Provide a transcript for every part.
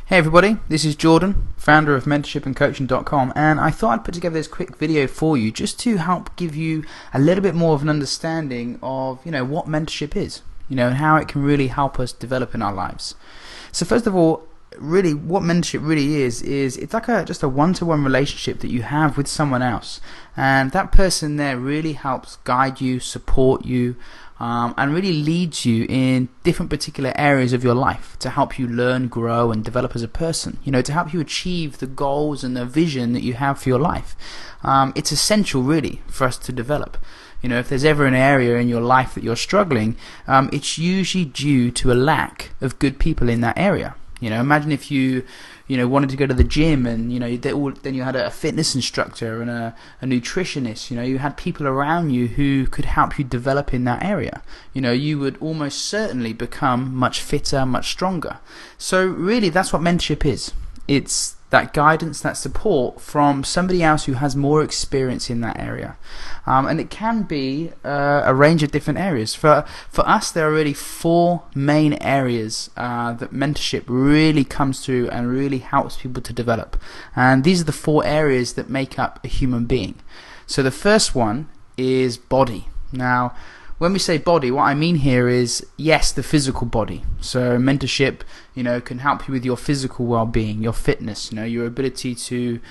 Hey everybody, this is Jordan, founder of mentorshipandcoaching.com, and I thought I'd put together this quick video for you just to help give you a little bit more of an understanding of, what mentorship is, and how it can really help us develop in our lives. So first of all, really what mentorship really is it's like just a one-to-one relationship that you have with someone else, and that person there really helps guide you, support you, and really leads you in different particular areas of your life to help you learn, grow, and develop as a person, to help you achieve the goals and the vision that you have for your life. It's essential really for us to develop. If there's ever an area in your life that you're struggling, it's usually due to a lack of good people in that area. Imagine if you wanted to go to the gym and then you had a fitness instructor and a nutritionist. You had people around you who could help you develop in that area. You would almost certainly become much fitter, much stronger. So really that's what mentorship is. It's that guidance, that support from somebody else who has more experience in that area. And it can be a range of different areas. For us, there are really four main areas that mentorship really comes through and really helps people to develop. And these are the four areas that make up a human being. So the first one is body. Now, when we say body, what I mean here is, yes, the physical body. So mentorship, can help you with your physical well-being, your fitness, your ability to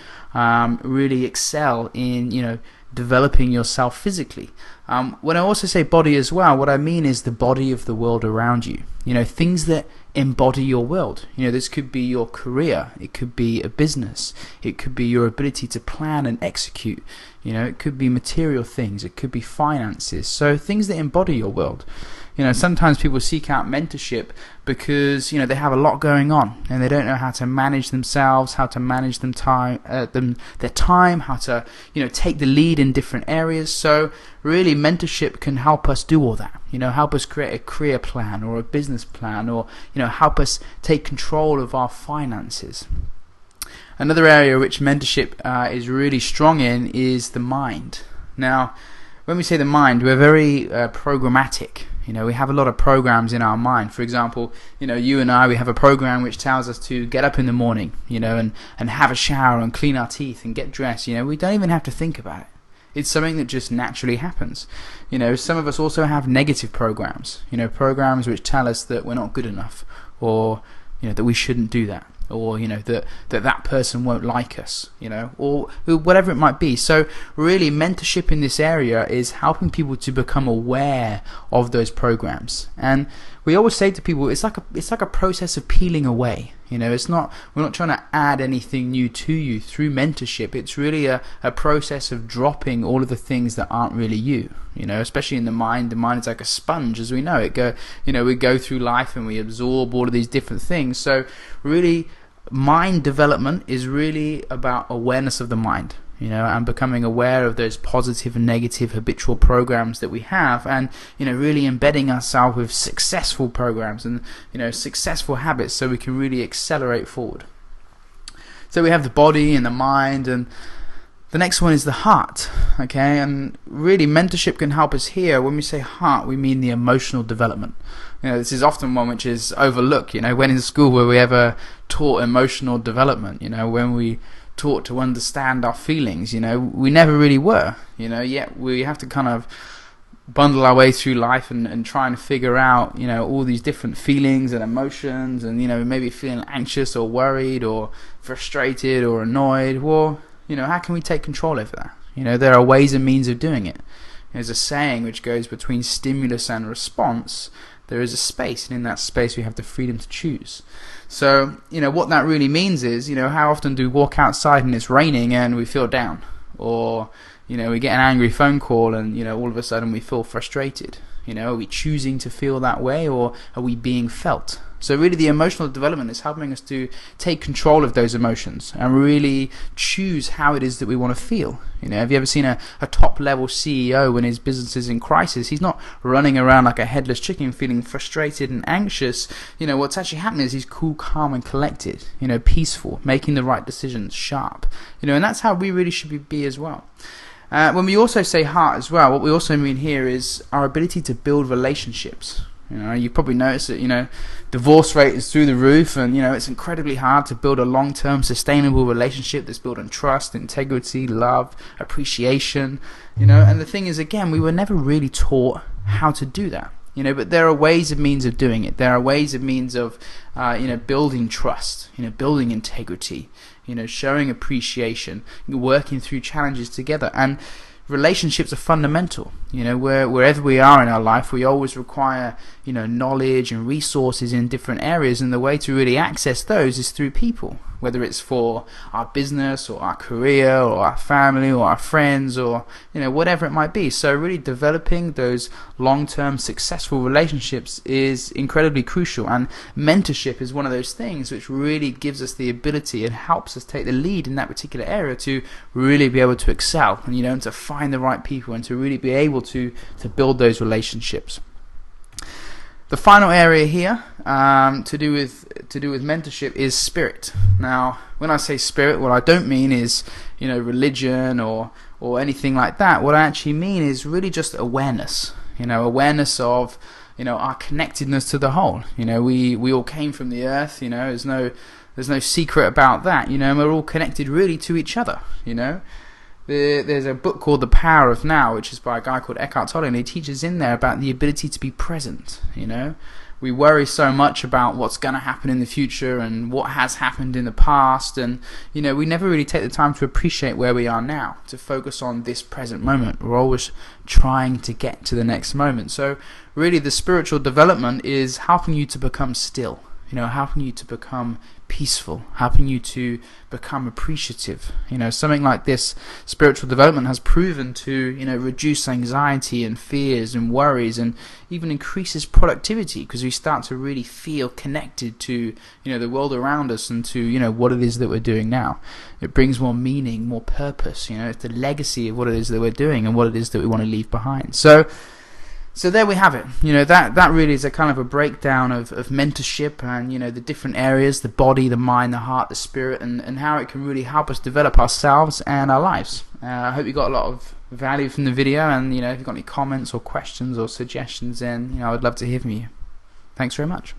really excel in, developing yourself physically. When I also say body as well, what I mean is the body of the world around you. Things that embody your world. This could be your career, it could be a business, it could be your ability to plan and execute. It could be material things, it could be finances. So things that embody your world. Sometimes people seek out mentorship because they have a lot going on and they don't know how to manage themselves, how to manage their time, how to take the lead in different areas. So really mentorship can help us do all that. Help us create a career plan or a business plan, or help us take control of our finances. Another area which mentorship is really strong in is the mind. Now, when we say the mind, we're very programmatic. We have a lot of programs in our mind. For example, you and I, we have a program which tells us to get up in the morning, and have a shower and clean our teeth and get dressed. We don't even have to think about it. It's something that just naturally happens. Some of us also have negative programs. Programs which tell us that we're not good enough, or that we shouldn't do that, or that person won't like us, or whatever it might be. So really mentorship in this area is helping people to become aware of those programs. And we always say to people, it's like a process of peeling away. We're not trying to add anything new to you through mentorship. It's really a process of dropping all of the things that aren't really you. Especially in the mind. The mind is like a sponge, as we know. We go through life and we absorb all of these different things. So really, mind development is really about awareness of the mind. And becoming aware of those positive and negative habitual programs that we have, and really embedding ourselves with successful programs and successful habits, so we can really accelerate forward. So we have the body and the mind, and the next one is the heart. Okay, and really mentorship can help us here. When we say heart, we mean the emotional development. This is often one which is overlooked. When in school were we ever taught emotional development? When we taught to understand our feelings, we never really were, yet we have to kind of bundle our way through life and try and figure out, all these different feelings and emotions, and, maybe feeling anxious or worried or frustrated or annoyed. Well, how can we take control over that? There are ways and means of doing it. There's a saying which goes between stimulus and response. There is a space, and in that space we have the freedom to choose. So, what that really means is, how often do we walk outside and it's raining and we feel down? Or, we get an angry phone call and, all of a sudden we feel frustrated. Are we choosing to feel that way, or are we being felt? So really the emotional development is helping us to take control of those emotions and really choose how it is that we want to feel. Have you ever seen a top level CEO when his business is in crisis? He's not running around like a headless chicken feeling frustrated and anxious. What's actually happening is he's cool, calm and collected, peaceful, making the right decisions, sharp. And that's how we really should be as well. When we also say heart as well, what we also mean here is our ability to build relationships. You know, you probably noticed that, you know, divorce rate is through the roof, and, you know, it's incredibly hard to build a long-term sustainable relationship that's built on trust, integrity, love, appreciation, you know. And the thing is, again, we were never really taught how to do that, you know, but there are ways and means of doing it. There are ways and means of, you know, building trust, you know, building integrity, you know, showing appreciation, working through challenges together. And relationships are fundamental. You know, wherever we are in our life, we always require, you know, knowledge and resources in different areas, and the way to really access those is through people, whether it's for our business or our career or our family or our friends, or, you know, whatever it might be. So really developing those long-term successful relationships is incredibly crucial, and mentorship is one of those things which really gives us the ability and helps us take the lead in that particular area to really be able to excel, and, you know, and to find the right people and to really be able to build those relationships. The final area here to do with mentorship is spirit. Now, when I say spirit, what I don't mean is, you know, religion or anything like that. What I actually mean is really just awareness. You know, awareness of, you know, our connectedness to the whole. You know, we all came from the earth. You know, there's no secret about that. You know, and we're all connected really to each other. You know. There's a book called The Power of Now, which is by a guy called Eckhart Tolle, and he teaches in there about the ability to be present. You know, we worry so much about what's going to happen in the future and what has happened in the past, and, you know, we never really take the time to appreciate where we are now, to focus on this present moment. We're always trying to get to the next moment. So really the spiritual development is helping you to become still, you know, helping you to become peaceful, helping you to become appreciative. You know, something like this spiritual development has proven to, you know, reduce anxiety and fears and worries, and even increases productivity, because we start to really feel connected to, you know, the world around us and to, you know, what it is that we're doing now. It brings more meaning, more purpose. You know, it's the legacy of what it is that we're doing and what it is that we want to leave behind. So there we have it. You know, that really is a kind of a breakdown of mentorship, and, you know, the different areas, the body, the mind, the heart, the spirit, and how it can really help us develop ourselves and our lives. I hope you got a lot of value from the video, and, you know, if you've got any comments or questions or suggestions, then, you know, I'd love to hear from you. Thanks very much.